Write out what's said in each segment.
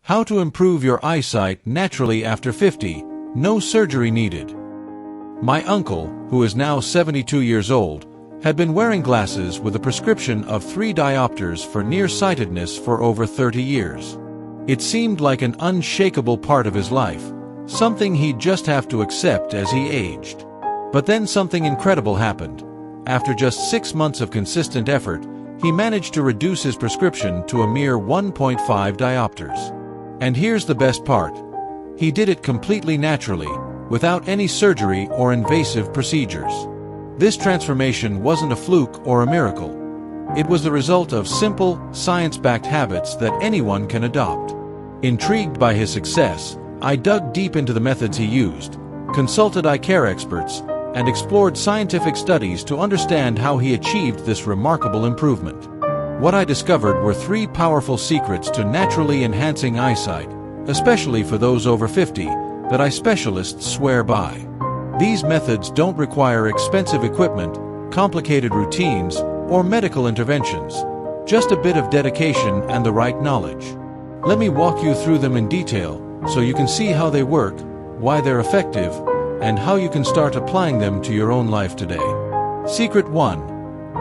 How to improve your eyesight naturally after 50, no surgery needed. My uncle, who is now 72 years old, had been wearing glasses with a prescription of 3 diopters for nearsightedness for over 30 years. It seemed like an unshakable part of his life, something he'd just have to accept as he aged. But then something incredible happened. After just 6 months of consistent effort, he managed to reduce his prescription to a mere 1.5 diopters. And here's the best part. He did it completely naturally, without any surgery or invasive procedures. This transformation wasn't a fluke or a miracle. It was the result of simple, science-backed habits that anyone can adopt. Intrigued by his success, I dug deep into the methods he used, consulted eye care experts, and explored scientific studies to understand how he achieved this remarkable improvement. What I discovered were 3 powerful secrets to naturally enhancing eyesight, especially for those over 50, that eye specialists swear by. These methods don't require expensive equipment, complicated routines, or medical interventions, just a bit of dedication and the right knowledge. Let me walk you through them in detail so you can see how they work, why they're effective, and how you can start applying them to your own life today. Secret 1.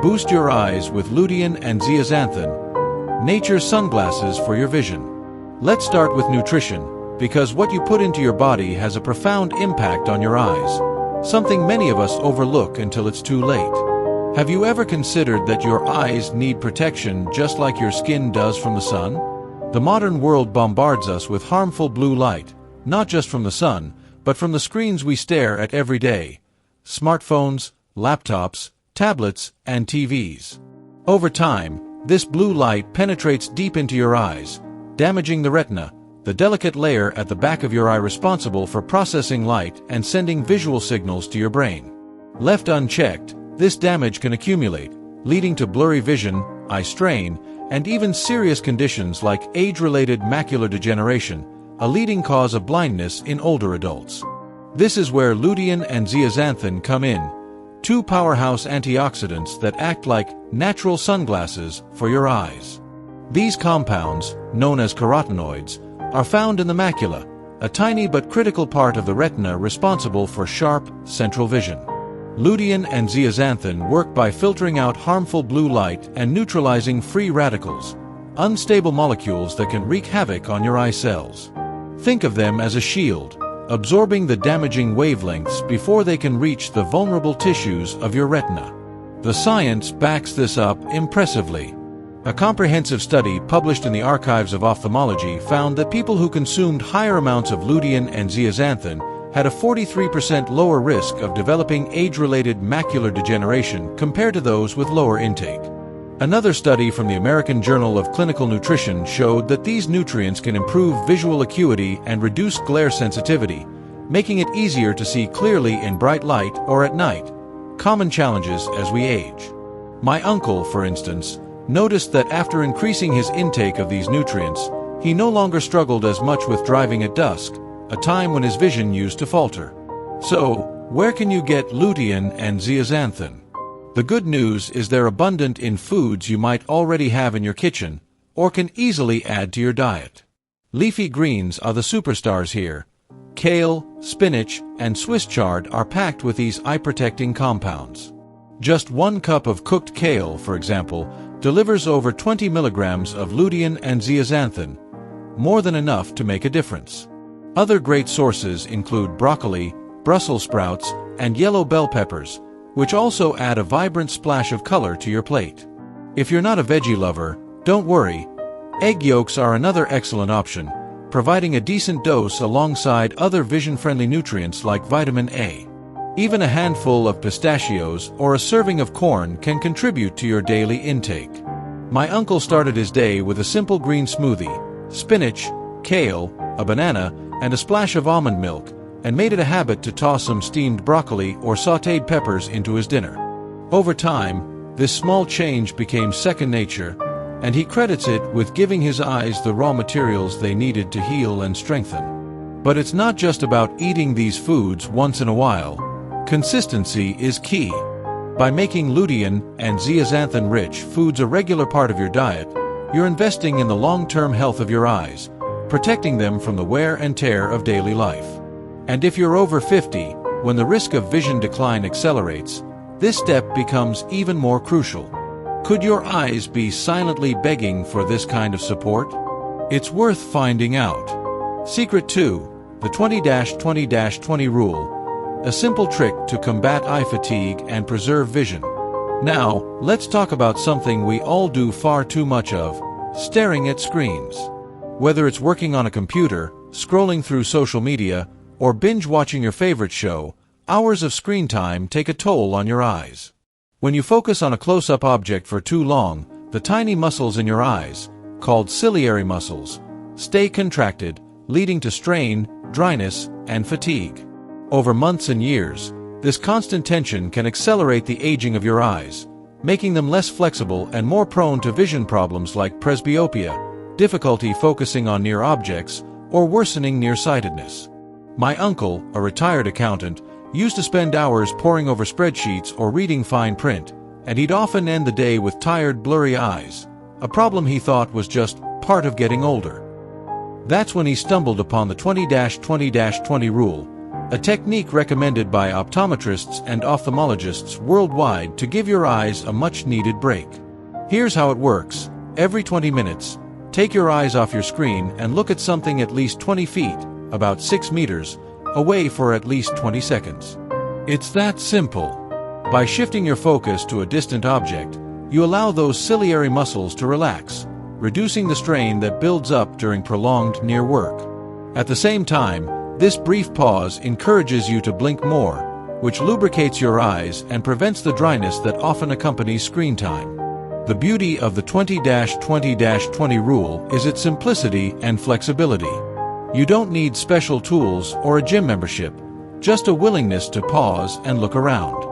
Boost your eyes with lutein and zeaxanthin, nature's sunglasses for your vision. Let's start with nutrition, because what you put into your body has a profound impact on your eyes, something many of us overlook until it's too late. Have you ever considered that your eyes need protection just like your skin does from the sun? The modern world bombards us with harmful blue light, not just from the sun, but from the screens we stare at every day: smartphones, laptops, tablets, and TVs. Over time, this blue light penetrates deep into your eyes, damaging the retina, the delicate layer at the back of your eye responsible for processing light and sending visual signals to your brain. Left unchecked, this damage can accumulate, leading to blurry vision, eye strain, and even serious conditions like age-related macular degeneration, a leading cause of blindness in older adults. This is where lutein and zeaxanthin come in, 2 powerhouse antioxidants that act like natural sunglasses for your eyes. These compounds, known as carotenoids, are found in the macula, a tiny but critical part of the retina responsible for sharp, central vision. Lutein and zeaxanthin work by filtering out harmful blue light and neutralizing free radicals, unstable molecules that can wreak havoc on your eye cells. Think of them as a shield, absorbing the damaging wavelengths before they can reach the vulnerable tissues of your retina. The science backs this up impressively. A comprehensive study published in the Archives of Ophthalmology found that people who consumed higher amounts of lutein and zeaxanthin had a 43% lower risk of developing age-related macular degeneration compared to those with lower intake. Another study from the American Journal of Clinical Nutrition showed that these nutrients can improve visual acuity and reduce glare sensitivity, making it easier to see clearly in bright light or at night, common challenges as we age. My uncle, for instance, noticed that after increasing his intake of these nutrients, he no longer struggled as much with driving at dusk, a time when his vision used to falter. So, where can you get lutein and zeaxanthin? The good news is they're abundant in foods you might already have in your kitchen, or can easily add to your diet. Leafy greens are the superstars here. Kale, spinach, and Swiss chard are packed with these eye-protecting compounds. Just 1 cup of cooked kale, for example, delivers over 20 milligrams of lutein and zeaxanthin, more than enough to make a difference. Other great sources include broccoli, Brussels sprouts, and yellow bell peppers, which also add a vibrant splash of color to your plate. If you're not a veggie lover, don't worry. Egg yolks are another excellent option, providing a decent dose alongside other vision-friendly nutrients like vitamin A. Even a handful of pistachios or a serving of corn can contribute to your daily intake. My uncle started his day with a simple green smoothie: spinach, kale, a banana, and a splash of almond milk, and made it a habit to toss some steamed broccoli or sautéed peppers into his dinner. Over time, this small change became second nature, and he credits it with giving his eyes the raw materials they needed to heal and strengthen. But it's not just about eating these foods once in a while. Consistency is key. By making lutein and zeaxanthin-rich foods a regular part of your diet, you're investing in the long-term health of your eyes, protecting them from the wear and tear of daily life. And if you're over 50, when the risk of vision decline accelerates, this step becomes even more crucial. Could your eyes be silently begging for this kind of support? It's worth finding out. Secret 2, the 20-20-20 rule, a simple trick to combat eye fatigue and preserve vision. Now, let's talk about something we all do far too much of: staring at screens. Whether it's working on a computer, scrolling through social media, or binge-watching your favorite show, hours of screen time take a toll on your eyes. When you focus on a close-up object for too long, the tiny muscles in your eyes, called ciliary muscles, stay contracted, leading to strain, dryness, and fatigue. Over months and years, this constant tension can accelerate the aging of your eyes, making them less flexible and more prone to vision problems like presbyopia, difficulty focusing on near objects, or worsening nearsightedness. My uncle, a retired accountant, used to spend hours poring over spreadsheets or reading fine print, and he'd often end the day with tired, blurry eyes, a problem he thought was just part of getting older. That's when he stumbled upon the 20-20-20 rule, a technique recommended by optometrists and ophthalmologists worldwide to give your eyes a much-needed break. Here's how it works. Every 20 minutes, take your eyes off your screen and look at something at least 20 feet, about 6 meters, away for at least 20 seconds. It's that simple. By shifting your focus to a distant object, you allow those ciliary muscles to relax, reducing the strain that builds up during prolonged near work. At the same time, this brief pause encourages you to blink more, which lubricates your eyes and prevents the dryness that often accompanies screen time. The beauty of the 20-20-20 rule is its simplicity and flexibility. You don't need special tools or a gym membership, just a willingness to pause and look around.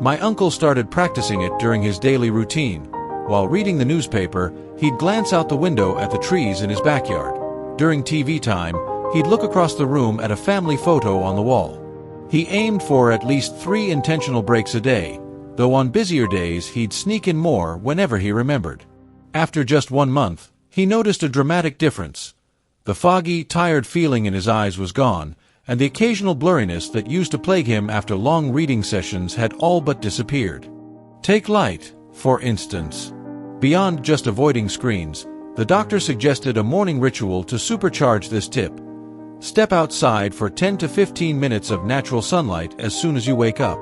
My uncle started practicing it during his daily routine. While reading the newspaper, he'd glance out the window at the trees in his backyard. During TV time, he'd look across the room at a family photo on the wall. He aimed for at least 3 intentional breaks a day, though on busier days he'd sneak in more whenever he remembered. After just 1 month, he noticed a dramatic difference. The foggy, tired feeling in his eyes was gone, and the occasional blurriness that used to plague him after long reading sessions had all but disappeared. Take light, for instance. Beyond just avoiding screens, the doctor suggested a morning ritual to supercharge this tip. Step outside for 10 to 15 minutes of natural sunlight as soon as you wake up.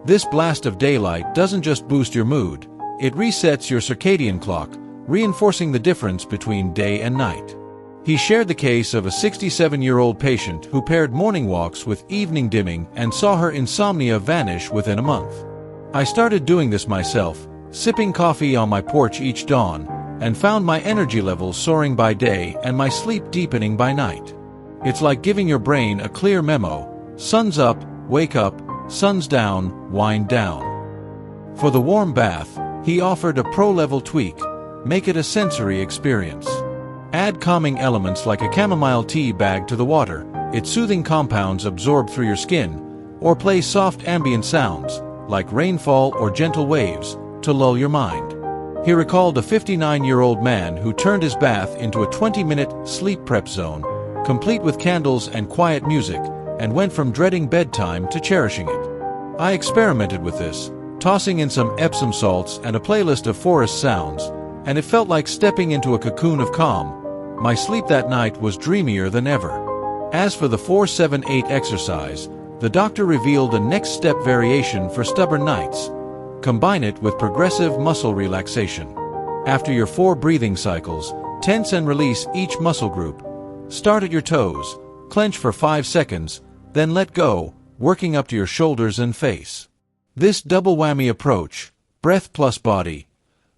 This blast of daylight doesn't just boost your mood, it resets your circadian clock, reinforcing the difference between day and night. He shared the case of a 67-year-old patient who paired morning walks with evening dimming and saw her insomnia vanish within a month. I started doing this myself, sipping coffee on my porch each dawn, and found my energy levels soaring by day and my sleep deepening by night. It's like giving your brain a clear memo: sun's up, wake up, sun's down, wind down. For the warm bath, he offered a pro-level tweak: make it a sensory experience. Add calming elements like a chamomile tea bag to the water, its soothing compounds absorb through your skin, or play soft ambient sounds, like rainfall or gentle waves, to lull your mind. He recalled a 59-year-old man who turned his bath into a 20-minute sleep prep zone, complete with candles and quiet music, and went from dreading bedtime to cherishing it. I experimented with this, tossing in some Epsom salts and a playlist of forest sounds, and it felt like stepping into a cocoon of calm. My sleep that night was dreamier than ever. As for the 4-7-8 exercise, the doctor revealed a next step variation for stubborn nights. Combine it with progressive muscle relaxation. After your 4 breathing cycles, tense and release each muscle group. Start at your toes, clench for 5 seconds, then let go, working up to your shoulders and face. This double whammy approach, breath plus body,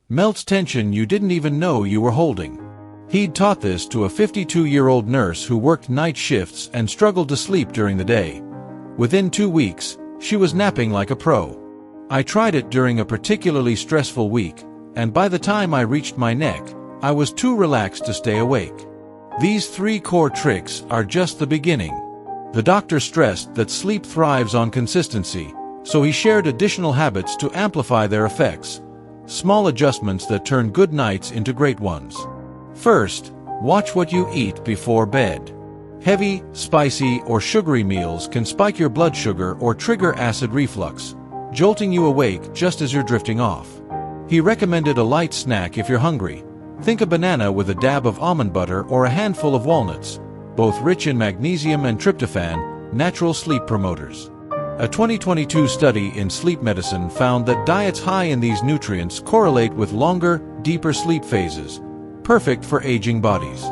melts tension you didn't even know you were holding. He'd taught this to a 52-year-old nurse who worked night shifts and struggled to sleep during the day. Within 2 weeks, she was napping like a pro. I tried it during a particularly stressful week, and by the time I reached my neck, I was too relaxed to stay awake. These 3 core tricks are just the beginning. The doctor stressed that sleep thrives on consistency, so he shared additional habits to amplify their effects. Small adjustments that turn good nights into great ones. First, Watch what you eat before bed. Heavy, spicy, or sugary meals can spike your blood sugar or trigger acid reflux, jolting you awake just as you're drifting off. He recommended a light snack if you're hungry. Think a banana with a dab of almond butter or a handful of walnuts, both rich in magnesium and tryptophan, natural sleep promoters. A 2022 study in sleep medicine found that diets high in these nutrients correlate with longer, deeper sleep phases, perfect for aging bodies.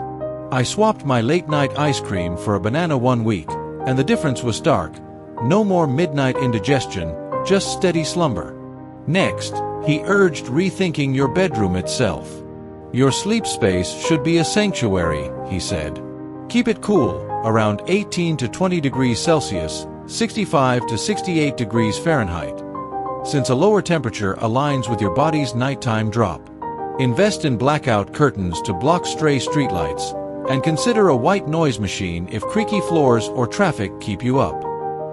I swapped my late-night ice cream for a banana 1 week, and the difference was stark. No more midnight indigestion, just steady slumber. Next, he urged rethinking your bedroom itself. Your sleep space should be a sanctuary, he said. Keep it cool, around 18 to 20 degrees Celsius, 65 to 68 degrees Fahrenheit, since a lower temperature aligns with your body's nighttime drop. Invest in blackout curtains to block stray streetlights, and consider a white noise machine if creaky floors or traffic keep you up.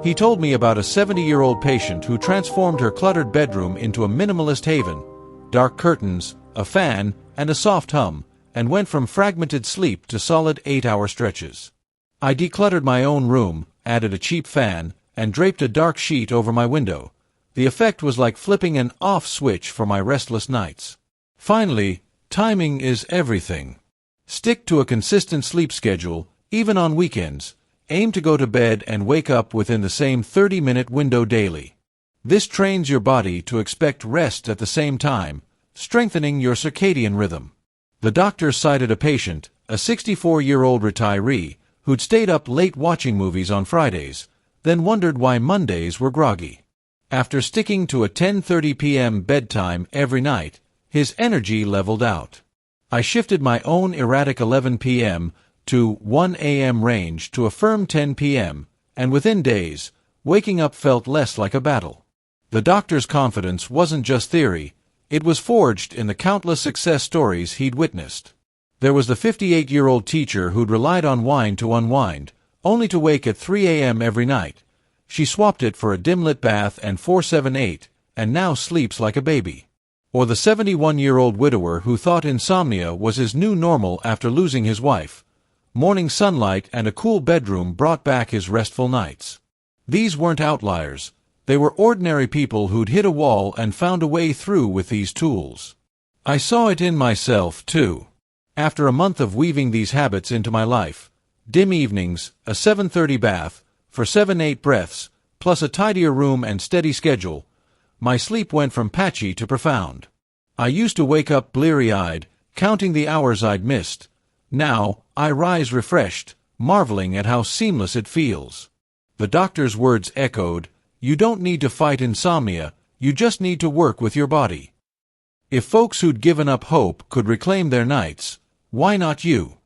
He told me about a 70-year-old patient who transformed her cluttered bedroom into a minimalist haven, dark curtains, a fan, and a soft hum, and went from fragmented sleep to solid 8-hour stretches. I decluttered my own room, added a cheap fan, and draped a dark sheet over my window. The effect was like flipping an off switch for my restless nights. Finally, timing is everything. Stick to a consistent sleep schedule, even on weekends. Aim to go to bed and wake up within the same 30-minute window daily. This trains your body to expect rest at the same time, strengthening your circadian rhythm. The doctor cited a patient, a 64-year-old retiree, who'd stayed up late watching movies on Fridays, then wondered why Mondays were groggy. After sticking to a 10:30 p.m. bedtime every night, his energy leveled out. I shifted my own erratic 11 p.m. to 1 a.m. range to a firm 10 p.m., and within days, waking up felt less like a battle. The doctor's confidence wasn't just theory, it was forged in the countless success stories he'd witnessed. There was the 58-year-old teacher who'd relied on wine to unwind, only to wake at 3 a.m. every night. She swapped it for a dim-lit bath and 4-7-8, and now sleeps like a baby. Or the 71-year-old widower who thought insomnia was his new normal after losing his wife. Morning sunlight and a cool bedroom brought back his restful nights. These weren't outliers. They were ordinary people who'd hit a wall and found a way through with these tools. I saw it in myself, too. After a month of weaving these habits into my life, dim evenings, a 7:30 bath, for 7-8 breaths, plus a tidier room and steady schedule, my sleep went from patchy to profound. I used to wake up bleary-eyed, counting the hours I'd missed. Now, I rise refreshed, marveling at how seamless it feels. The doctor's words echoed, "You don't need to fight insomnia, you just need to work with your body." If folks who'd given up hope could reclaim their nights, why not you?